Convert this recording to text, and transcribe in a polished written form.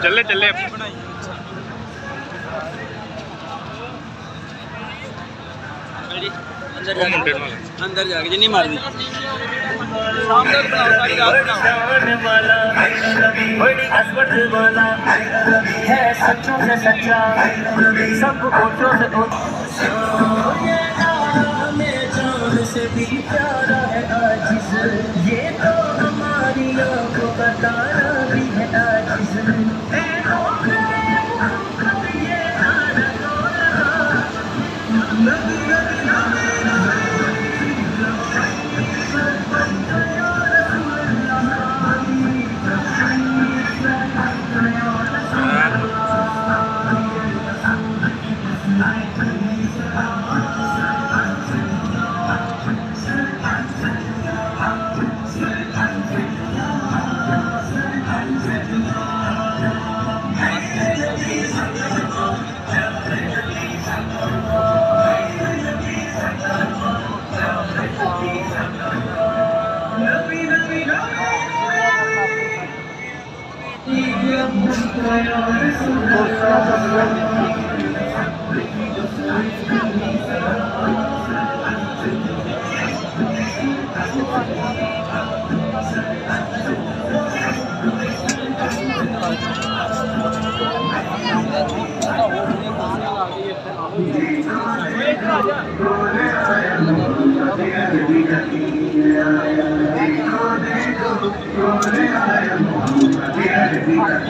चले चले अंदर जाके जिन्नी मार दी सच्चों से सच्चा सब कोटों से भी प्यारा है आजिज़ ये तो हमारी आँखों का तारा भी है आजिज़